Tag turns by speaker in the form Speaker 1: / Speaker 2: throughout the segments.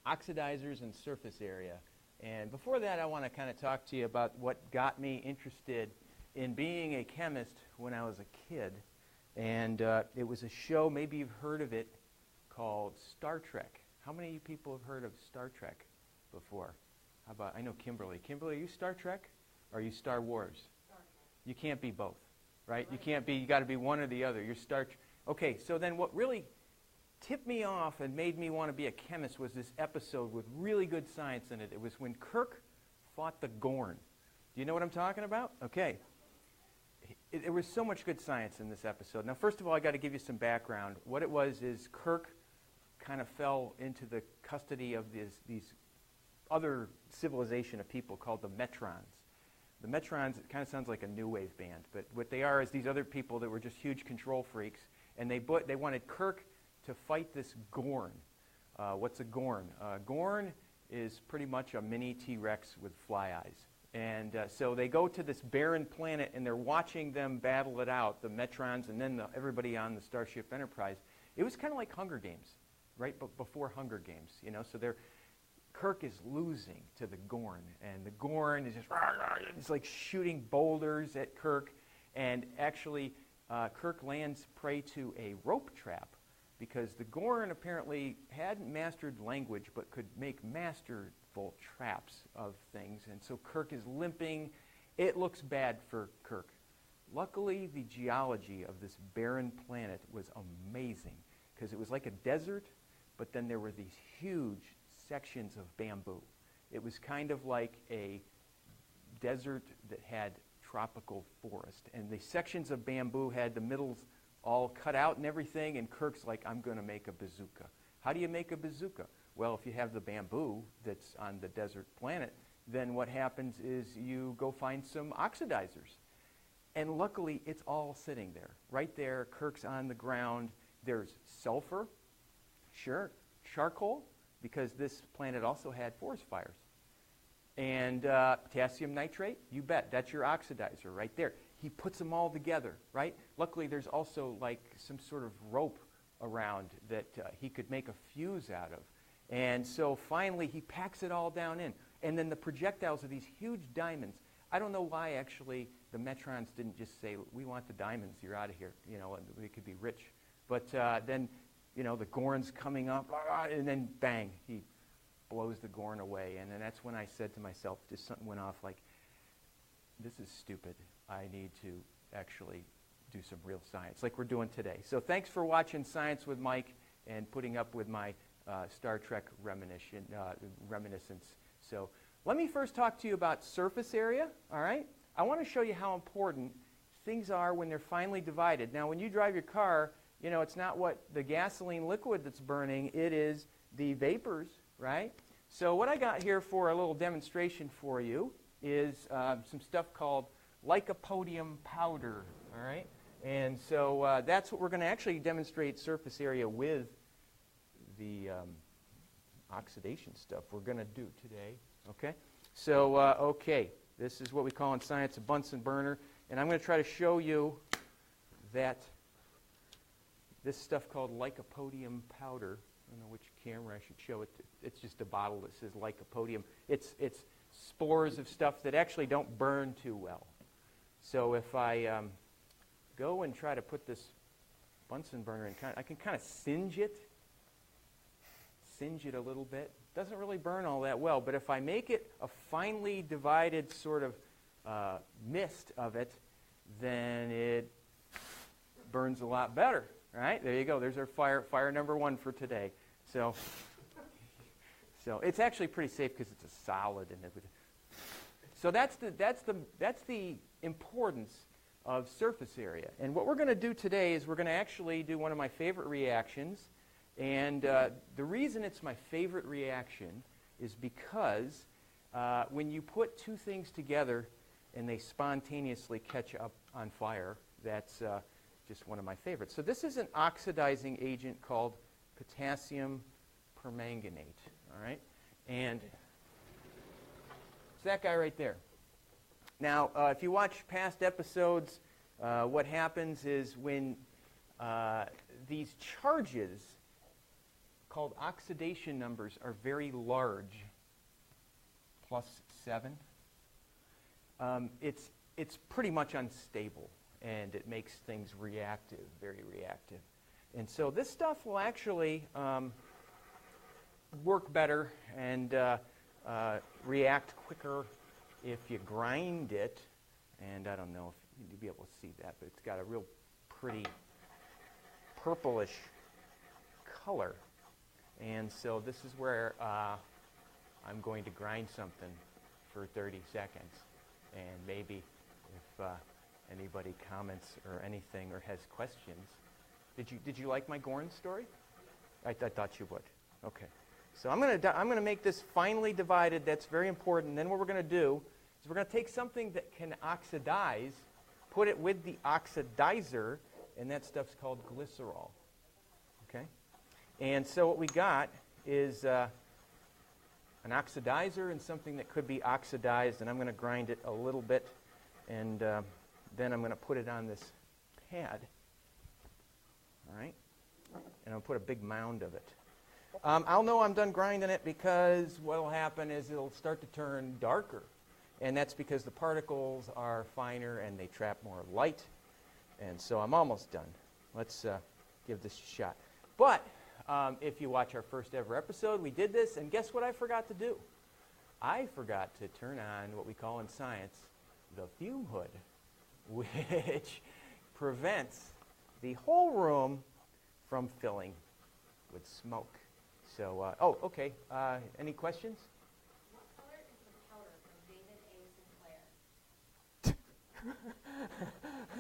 Speaker 1: oxidizers and surface area. And before that, I want to kind of talk to you about what got me interested in being a chemist when I was a kid. And it was a show, maybe you've heard of it, called Star Trek. How many of you people have heard of Star Trek before? How about, I know Kimberly. Kimberly, are you Star Trek or are you Star Wars? Star Trek. You can't be both, right? You can't be, you got to be one or the other. You're Star Trek. Okay, so then what really tipped me off and made me want to be a chemist was this episode with really good science in it. It was when Kirk fought the Gorn. Do you know what I'm talking about? Okay. There was so much good science in this episode. Now, first of all, I got to give you some background. What it was is Kirk kind of fell into the custody of these other civilization of people called the Metrons. The Metrons, it kind of sounds like a new wave band, but what they are is these other people that were just huge control freaks, and they wanted Kirk to fight this Gorn. What's a Gorn? Gorn is pretty much a mini T-Rex with fly eyes. And so they go to this barren planet, and they're watching them battle it out, the Metrons and then everybody on the Starship Enterprise. It was kind of like Hunger Games, right before Hunger Games, you know. So Kirk is losing to the Gorn, and the Gorn is just it's like shooting boulders at Kirk, and actually Kirk lands prey to a rope trap because the Gorn apparently hadn't mastered language but could make masterful traps of things, and so Kirk is limping. It looks bad for Kirk. Luckily, the geology of this barren planet was amazing because it was like a desert, but then there were these huge sections of bamboo. It was kind of like a desert that had tropical forest, and the sections of bamboo had the middles all cut out and everything, and Kirk's like, I'm going to make a bazooka. How do you make a bazooka? Well, if you have the bamboo that's on the desert planet, then what happens is you go find some oxidizers. And luckily, it's all sitting there. Right there, Kirk's on the ground. There's sulfur, sure, charcoal, because this planet also had forest fires. And potassium nitrate, you bet, that's your oxidizer right there. He puts them all together, right? Luckily, there's also like some sort of rope around that he could make a fuse out of. And so finally, he packs it all down in. And then the projectiles are these huge diamonds. I don't know why, actually, the Metrons didn't just say, we want the diamonds, you're out of here, you know, and we could be rich. But then, you know, the Gorn's coming up, and then bang, he blows the Gorn away. And then that's when I said to myself, just something went off like, this is stupid. I need to actually do some real science, like we're doing today. So thanks for watching Science with Mike and putting up with my Star Trek reminiscence. So let me first talk to you about surface area, all right? I want to show you how important things are when they're finely divided. Now, when you drive your car, you know, it's not what the gasoline liquid that's burning, it is the vapors, right? So what I got here for a little demonstration for you is some stuff called lycopodium powder, all right? And so that's what we're going to actually demonstrate surface area with the oxidation stuff we're going to do today, okay? So, okay, this is what we call in science a Bunsen burner, and I'm going to try to show you that this stuff called lycopodium powder, I don't know which camera I should show it to. It's just a bottle that says lycopodium. It's spores of stuff that actually don't burn too well. So if I go and try to put this Bunsen burner in, I can kind of singe it a little bit. Doesn't really burn all that well, but if I make it a finely divided sort of mist of it, then it burns a lot better. Right? There you go. There's our fire number one for today. So it's actually pretty safe because it's a solid and everything. So that's the importance of surface area. And what we're going to do today is we're going to actually do one of my favorite reactions. And the reason it's my favorite reaction is because when you put two things together and they spontaneously catch up on fire, that's just one of my favorites. So this is an oxidizing agent called potassium permanganate, all right? And it's that guy right there. Now, if you watch past episodes, what happens is when these charges called oxidation numbers are very large, +7, it's pretty much unstable, and it makes things reactive, very reactive. And so this stuff will actually work better and react quicker if you grind it. And I don't know if you'll be able to see that, but it's got a real pretty purplish color. And so this is where I'm going to grind something for 30 seconds. And maybe if anybody comments or anything or has questions. Did you like my Gorn story? I thought you would. Okay. So I'm going to make this finely divided. That's very important. And then what we're going to do is we're going to take something that can oxidize, put it with the oxidizer, and that stuff's called glycerol. Okay? And so what we got is an oxidizer and something that could be oxidized, and I'm going to grind it a little bit, and then I'm going to put it on this pad. All right? And I'll put a big mound of it. I'll know I'm done grinding it because what will happen is it'll start to turn darker. And that's because the particles are finer and they trap more light. And so I'm almost done. Let's give this a shot. But if you watch our first ever episode, we did this, and guess what I forgot to do? I forgot to turn on what we call in science the fume hood, which prevents the whole room from filling with smoke. So, okay. Any questions?
Speaker 2: What color is the powder from David A. Sinclair?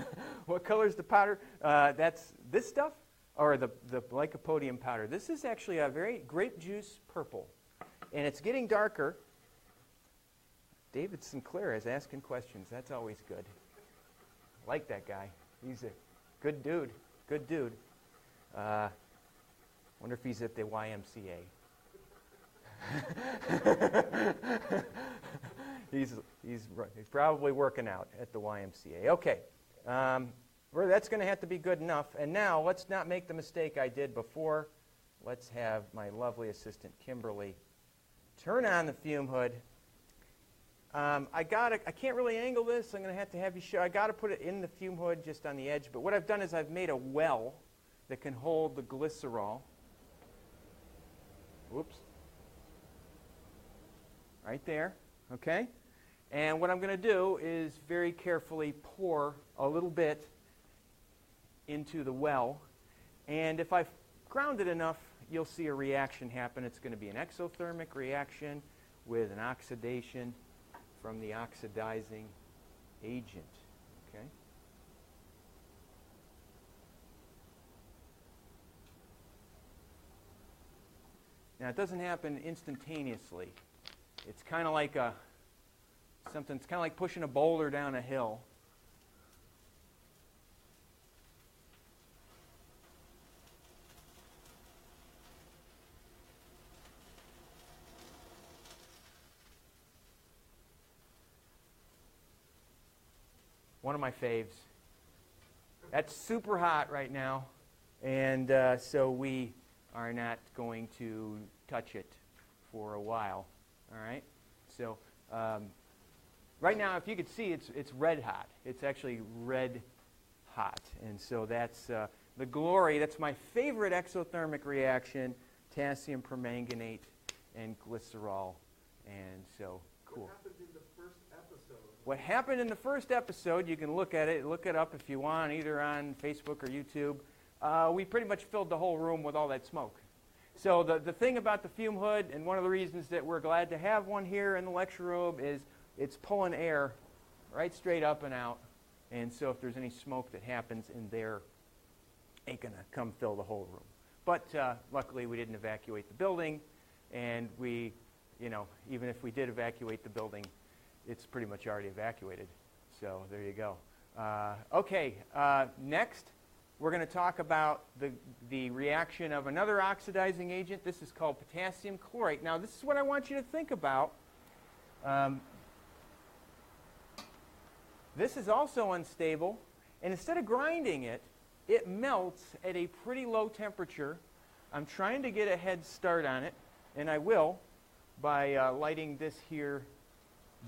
Speaker 1: What color is the powder? That's this stuff, or the lycopodium powder. This is actually a very grape juice purple, and it's getting darker. David Sinclair is asking questions. That's always good. I like that guy. He's a good dude. Good dude. Wonder if he's at the YMCA. He's probably working out at the YMCA. Okay. Well, that's going to have to be good enough. And now, let's not make the mistake I did before. Let's have my lovely assistant, Kimberly, turn on the fume hood. I can't really angle this. I'm going to have you show. I got to put it in the fume hood just on the edge. But what I've done is I've made a well that can hold the glycerol. Whoops. Right there. Okay? And what I'm going to do is very carefully pour a little bit into the well. And if I've ground it enough, you'll see a reaction happen. It's going to be an exothermic reaction with an oxidation from the oxidizing agent. Okay? Now, it doesn't happen instantaneously. It's kind of like it's kind of like pushing a boulder down a hill. One of my faves. That's super hot right now, and so we are not going to touch it for a while. All right? So right now, if you could see, it's red hot. It's actually red hot. And so that's the glory. That's my favorite exothermic reaction, potassium permanganate and glycerol. And so, cool.
Speaker 3: What happened in the first episode?
Speaker 1: What happened in the first episode, you can look at it. Look it up if you want, either on Facebook or YouTube. We pretty much filled the whole room with all that smoke. So the thing about the fume hood, and one of the reasons that we're glad to have one here in the lecture room, is it's pulling air right straight up and out. And so if there's any smoke that happens in there, ain't going to come fill the whole room. But luckily we didn't evacuate the building, and we, even if we did evacuate the building, it's pretty much already evacuated. So there you go. Okay, next. We're going to talk about the reaction of another oxidizing agent. This is called potassium chlorate. Now, this is what I want you to think about. This is also unstable, and instead of grinding it, it melts at a pretty low temperature I'm trying to get a head start on it, and I will by lighting this here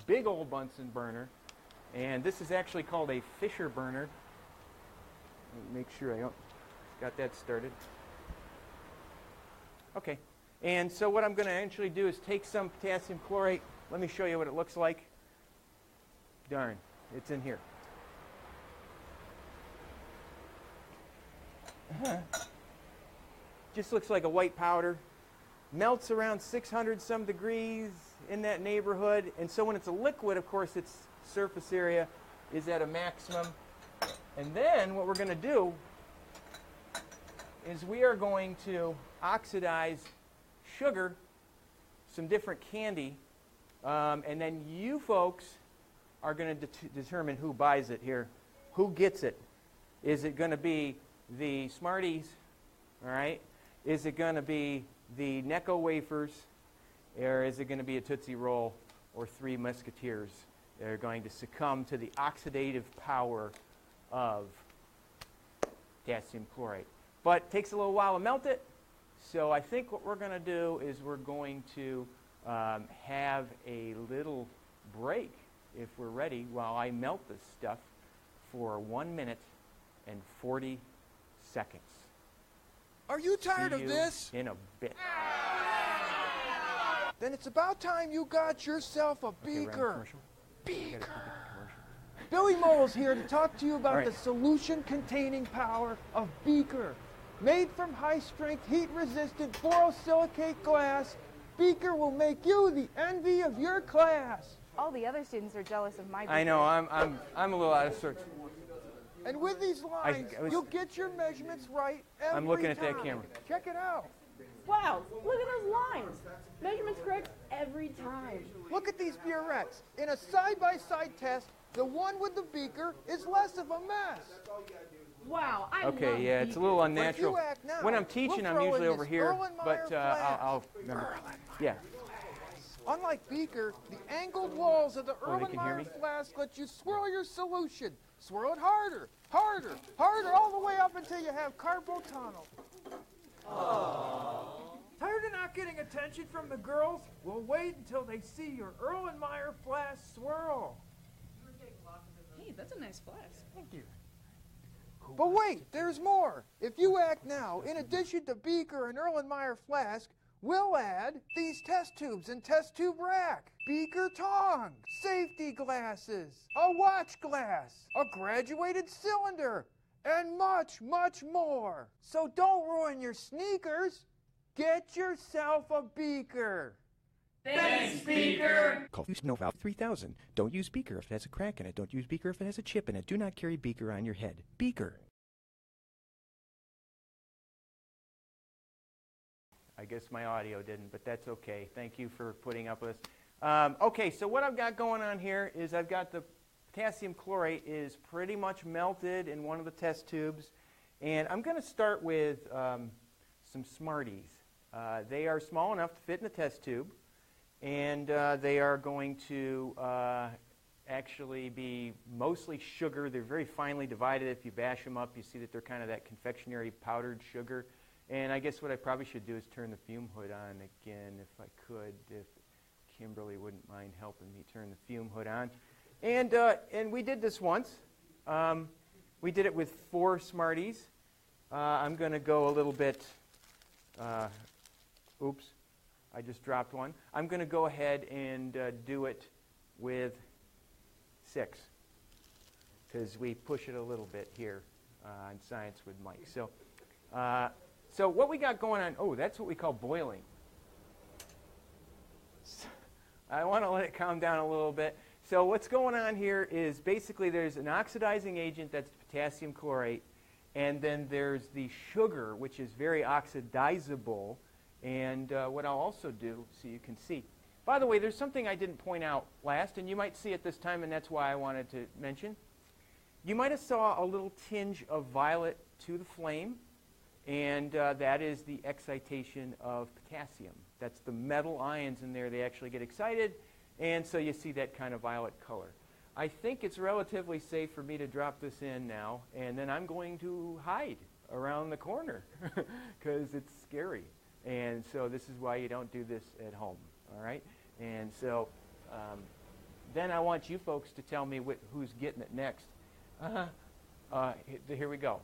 Speaker 1: big old Bunsen burner. And this is actually called a Fisher burner. Let me make sure I got that started. Okay. And so what I'm going to actually do is take some potassium chlorate. Let me show you what it looks like. Darn, it's in here. Just looks like a white powder. Melts around 600 some degrees, in that neighborhood. And so when it's a liquid, of course, its surface area is at a maximum. And then what we're going to do is we are going to oxidize sugar, some different candy, and then you folks are going to determine who buys it here. Who gets it? Is it going to be the Smarties, all right? Is it going to be the Necco wafers, or is it going to be a Tootsie Roll or Three Musketeers that are going to succumb to the oxidative power of potassium chlorate? But it takes a little while to melt it, so I think what we're going to do is we're going to have a little break, if we're ready, while I melt this stuff for 1 minute and 40 seconds.
Speaker 4: Are you tired
Speaker 1: See
Speaker 4: of this?
Speaker 1: in a bit.
Speaker 4: Then it's about time you got yourself a
Speaker 1: Okay, run
Speaker 4: beaker.
Speaker 1: commercial.
Speaker 4: Beaker. Billy Mole's here to talk to you about
Speaker 1: All right.
Speaker 4: the solution-containing power of Beaker. Made from high-strength, heat-resistant borosilicate glass, Beaker will make you the envy of your class.
Speaker 5: All the other students are jealous of my
Speaker 1: I know, I'm a little out of sorts.
Speaker 4: And with these lines, you'll get your measurements right every
Speaker 1: I'm looking at that
Speaker 4: time.
Speaker 1: camera.
Speaker 4: Check it out.
Speaker 2: Wow, look at those lines. Measurements correct every time.
Speaker 4: Look at these burettes. In a side-by-side test, the one with the beaker is less of a mess.
Speaker 2: Wow, I love
Speaker 1: Okay, yeah, it's a little
Speaker 4: But
Speaker 1: unnatural.
Speaker 4: if you act now,
Speaker 1: When I'm teaching,
Speaker 4: we'll
Speaker 1: I'm
Speaker 4: throw
Speaker 1: usually
Speaker 4: in
Speaker 1: over
Speaker 4: this
Speaker 1: here,
Speaker 4: Erlenmeyer
Speaker 1: but
Speaker 4: flask.
Speaker 1: I'll remember. Yeah.
Speaker 4: Unlike Beaker, the angled walls of the
Speaker 1: Oh, they can hear me?
Speaker 4: Erlenmeyer flask let you swirl your solution. Swirl it harder, harder, harder, all the way up until you have carpal tunnel. Tired of not getting attention from the girls? Well, wait until they see your Erlenmeyer flask swirl.
Speaker 2: Hey, that's a nice flask.
Speaker 4: Thank you. But wait, there's more. If you act now, in addition to Beaker and Erlenmeyer flask, we'll add these test tubes and test tube rack, beaker tongs, safety glasses, a watch glass, a graduated cylinder, and much, much more. So don't ruin your sneakers. Get yourself a beaker.
Speaker 6: Call Use No Valve 3000. Don't use beaker if it has a crack in it. Don't use beaker if it has a chip in it. Do not carry beaker on your head. Beaker.
Speaker 1: I guess my audio didn't, but that's okay. Thank you for putting up with us. Okay, so what I've got going on here is I've got the potassium chlorate is pretty much melted in one of the test tubes. And I'm going to start with some Smarties. They are small enough to fit in the test tube. And they are going to actually be mostly sugar. They're very finely divided. If you bash them up, you see that they're kind of that confectionery powdered sugar. And I guess what I probably should do is turn the fume hood on again if I could, if Kimberly wouldn't mind helping me turn the fume hood on. And we did this once. We did it with 4 Smarties. I'm going to go a little bit, oops, I just dropped one. I'm going to go ahead and do it with 6 because we push it a little bit here on Science with Mike. So what we got going on, oh, that's what we call boiling. I want to let it calm down a little bit. So what's going on here is basically there's an oxidizing agent, that's potassium chlorate, and then there's the sugar, which is very oxidizable. And what I'll also do, so you can see. By the way, there's something I didn't point out last, and you might see it this time, and that's why I wanted to mention. You might have saw a little tinge of violet to the flame. And that is the excitation of potassium. That's the metal ions in there. They actually get excited, and so you see that kind of violet color. I think it's relatively safe for me to drop this in now, and then I'm going to hide around the corner because it's scary. And so this is why you don't do this at home, all right? And so then I want you folks to tell me who's getting it next. Here we go.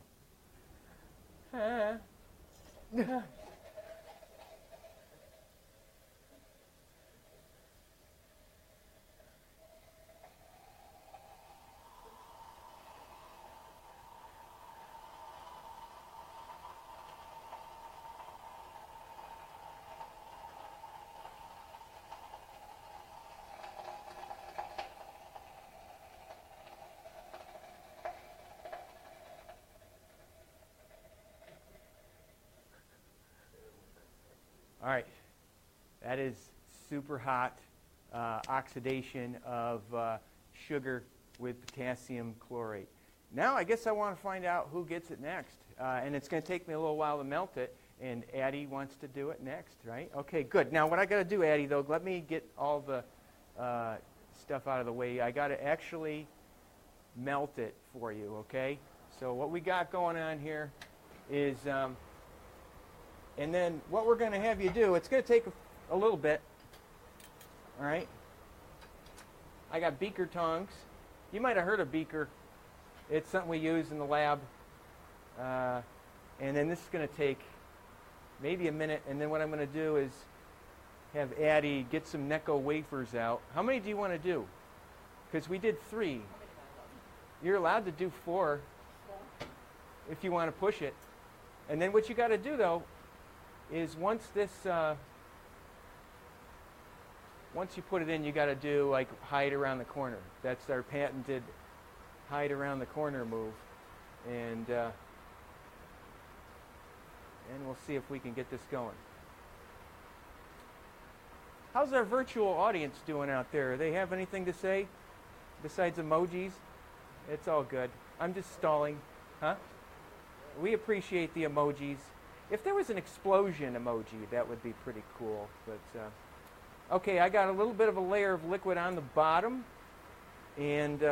Speaker 1: All right, that is super hot oxidation of sugar with potassium chlorate. Now I guess I want to find out who gets it next. And it's going to take me a little while to melt it, and Addie wants to do it next, right? Okay, good. Now what I got to do, Addie, though, let me get all the stuff out of the way. I got to actually melt it for you, okay? So what we got going on here is... and then what we're going to have you do, it's going to take a little bit, all right? I got beaker tongs. You might have heard of beaker. It's something we use in the lab. And then this is going to take maybe a minute, and then what I'm going to do is have Addie get some Necco wafers out. How many do you want to do? Because we did 3. You're allowed to do 4 if you want to push it. And then what you got to do, though, is once you put it in, you got to do like hide around the corner. That's our patented hide around the corner move, and we'll see if we can get this going. How's our virtual audience doing out there? They have anything to say besides emojis? It's all good. I'm just stalling, huh? We appreciate the emojis. If there was an explosion emoji, that would be pretty cool. But okay, I got a little bit of a layer of liquid on the bottom, and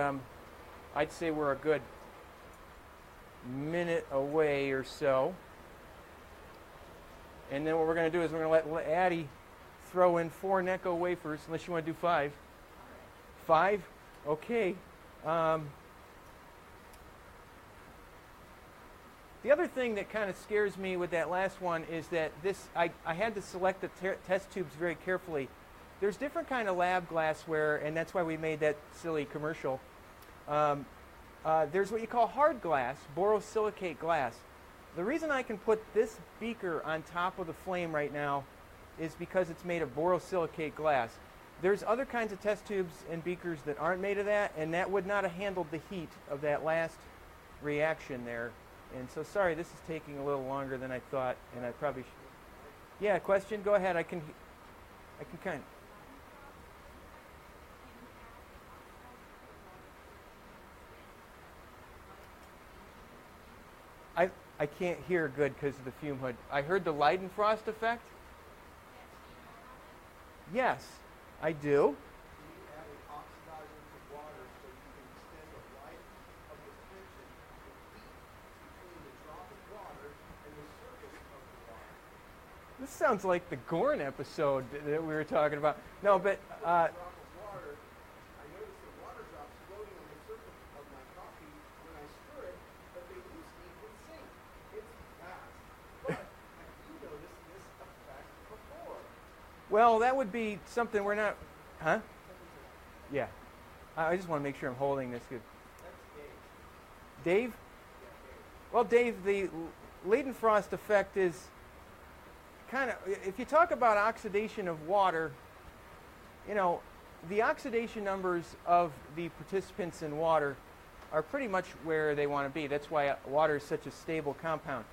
Speaker 1: I'd say we're a good minute away or so. And then what we're going to do is we're going to let Addie throw in 4 Necco wafers, unless you want to do 5. 5? Okay. The other thing that kind of scares me with that last one is that I had to select the test tubes very carefully. There's different kind of lab glassware, and that's why we made that silly commercial. There's what you call hard glass, borosilicate glass. The reason I can put this beaker on top of the flame right now is because it's made of borosilicate glass. There's other kinds of test tubes and beakers that aren't made of that, and that would not have handled the heat of that last reaction there. And so, sorry, this is taking a little longer than I thought, and I probably should. Yeah, question? Go ahead. I can kind of... I can't hear good because of the fume hood. I heard the Latent effect? Yes, I do.
Speaker 3: Do you add an oxidizer to water so you can extend the life of the friction and heat between the drop of water and the surface of the water?
Speaker 1: This sounds like the Gorn episode that we were talking about. No, but...
Speaker 3: Drop of water, I noticed the water drops floating on the surface of my coffee when I stir it, but they lose heat in sync. It's fast. But have you noticed this effect before?
Speaker 1: Well, that would be something we're not... Huh? Yeah. I just want to make sure I'm holding this good.
Speaker 3: That's Dave.
Speaker 1: Dave?
Speaker 3: Yeah, Dave.
Speaker 1: Well, Dave, the Leidenfrost effect is kind of... If you talk about oxidation of water, you know, the oxidation numbers of the participants in water are pretty much where they want to be. That's why water is such a stable compound.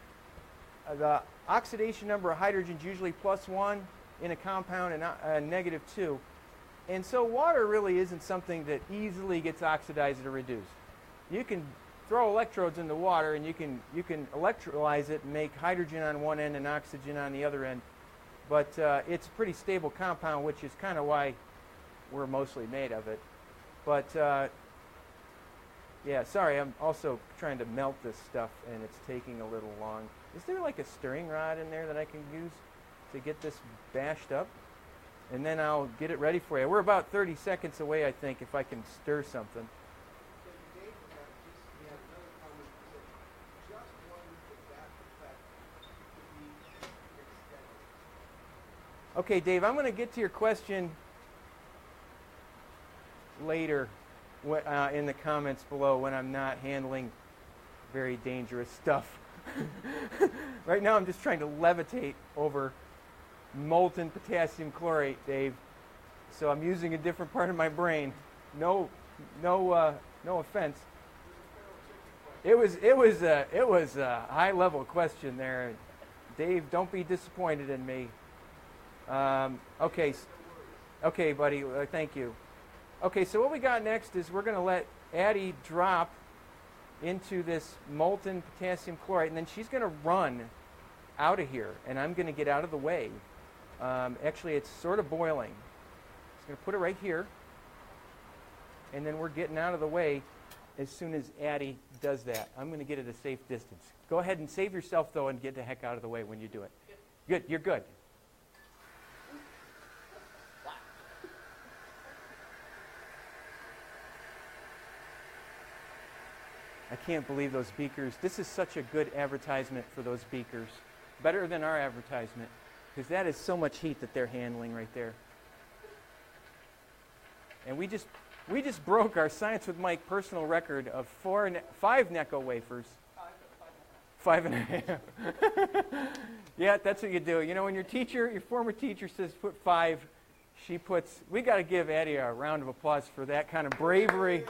Speaker 1: The oxidation number of hydrogen is usually +1 in a compound and -2. And so water really isn't something that easily gets oxidized or reduced. You can throw electrodes in the water and you can electrolyze it and make hydrogen on one end and oxygen on the other end. But it's a pretty stable compound, which is kind of why we're mostly made of it. But Yeah, sorry, I'm also trying to melt this stuff, and it's taking a little long. Is there like a stirring rod in there that I can use to get this bashed up? And then I'll get it ready for you. We're about 30 seconds away, I think, if I can stir something. Okay, Dave, I'm going to get to your question later in the comments below when I'm not handling very dangerous stuff. Right now I'm just trying to levitate over molten potassium chlorate, Dave. So I'm using a different part of my brain. No offense. It was a high-level question there. Dave, don't be disappointed in me. Okay, buddy. Thank you. Okay, so what we got next is we're going to let Addie drop into this molten potassium chlorate, and then she's going to run out of here, and I'm going to get out of the way. Actually, it's sort of boiling. Just going to put it right here, and then we're getting out of the way as soon as Addie does that. I'm going to get at a safe distance. Go ahead and save yourself, though, and get the heck out of the way when you do it. Good. You're good. I can't believe those beakers. This is such a good advertisement for those beakers. Better than our advertisement, because that is so much heat that they're handling right there. And we just broke our Science with Mike personal record of 5 Necco wafers. 5.5. Yeah, that's what you do. You know, when your former teacher says put 5, she puts. We got to give Addie a round of applause for that kind of bravery.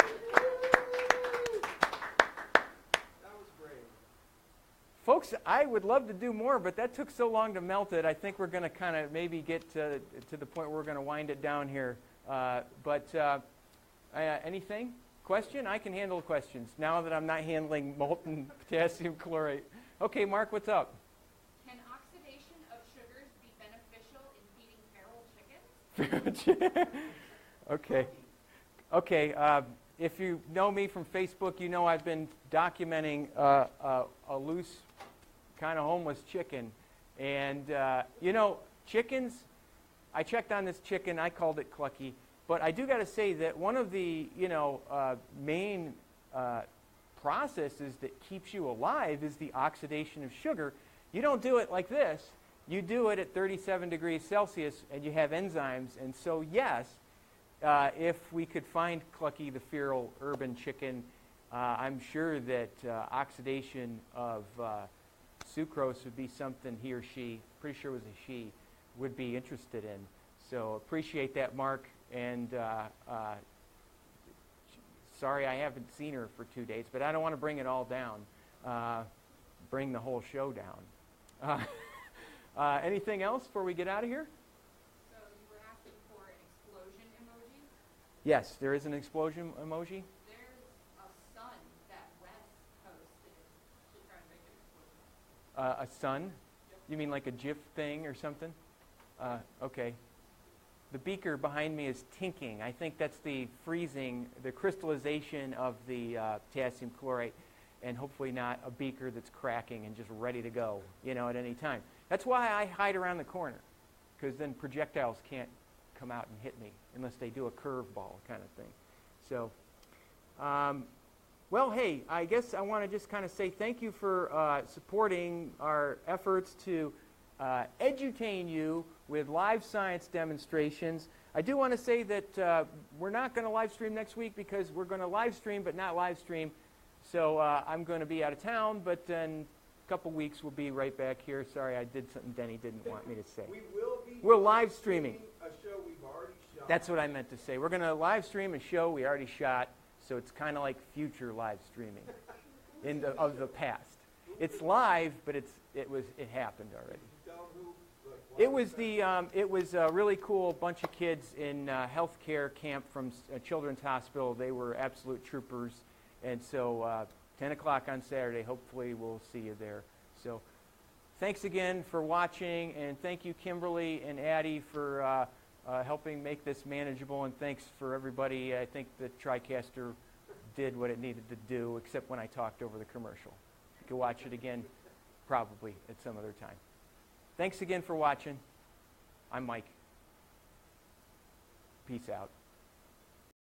Speaker 1: Folks, I would love to do more, but that took so long to melt it. I think we're going to kind of maybe get to the point where we're going to wind it down here. Anything? Question? I can handle questions now that I'm not handling molten potassium chlorate. Okay, Mark, what's up?
Speaker 5: Can oxidation of sugars be beneficial in feeding feral chickens?
Speaker 1: Okay. If you know me from Facebook, you know I've been documenting a loose, kind of homeless chicken. And, chickens, I checked on this chicken. I called it Clucky. But I do got to say that one of the, main processes that keeps you alive is the oxidation of sugar. You don't do it like this. You do it at 37 degrees Celsius, and you have enzymes. And so, yes, if we could find Clucky, the feral urban chicken, I'm sure that oxidation of sucrose would be something he or she, pretty sure it was a she, would be interested in. So appreciate that, Mark. And sorry I haven't seen her for 2 days, but I don't want to bring it all down. Bring the whole show down. Anything else before we get out of here?
Speaker 5: So you were asking for an explosion emoji?
Speaker 1: Yes, there is an explosion emoji.
Speaker 5: There's a sun that Wes posted to try and make an explosion.
Speaker 1: A sun?
Speaker 5: Yep.
Speaker 1: You mean like a GIF thing or something? Okay. The beaker behind me is tinking. I think that's the freezing, the crystallization of the potassium chlorate, and hopefully not a beaker that's cracking and just ready to go, at any time. That's why I hide around the corner, because then projectiles can't come out and hit me unless they do a curveball kind of thing. So, well, hey, I guess I want to just kind of say thank you for supporting our efforts to edutain you with live science demonstrations. I do want to say that we're not going to live stream next week because we're going to live stream but not live stream. So I'm going to be out of town, but then a couple weeks we'll be right back here. Sorry, I did something Denny didn't want me to say. We're live streaming.
Speaker 3: A show we've already shot.
Speaker 1: That's what I meant to say. We're going to live stream a show we already shot, so it's kind of like future live streaming of the past. It's live, but it happened already. It was a really cool bunch of kids in healthcare camp from Children's Hospital. They were absolute troopers, and so 10 o'clock on Saturday. Hopefully, we'll see you there. So, thanks again for watching, and thank you, Kimberly and Addie, for helping make this manageable, and thanks for everybody. I think the TriCaster did what it needed to do, except when I talked over the commercial. You can watch it again probably at some other time. Thanks again for watching. I'm Mike. Peace out.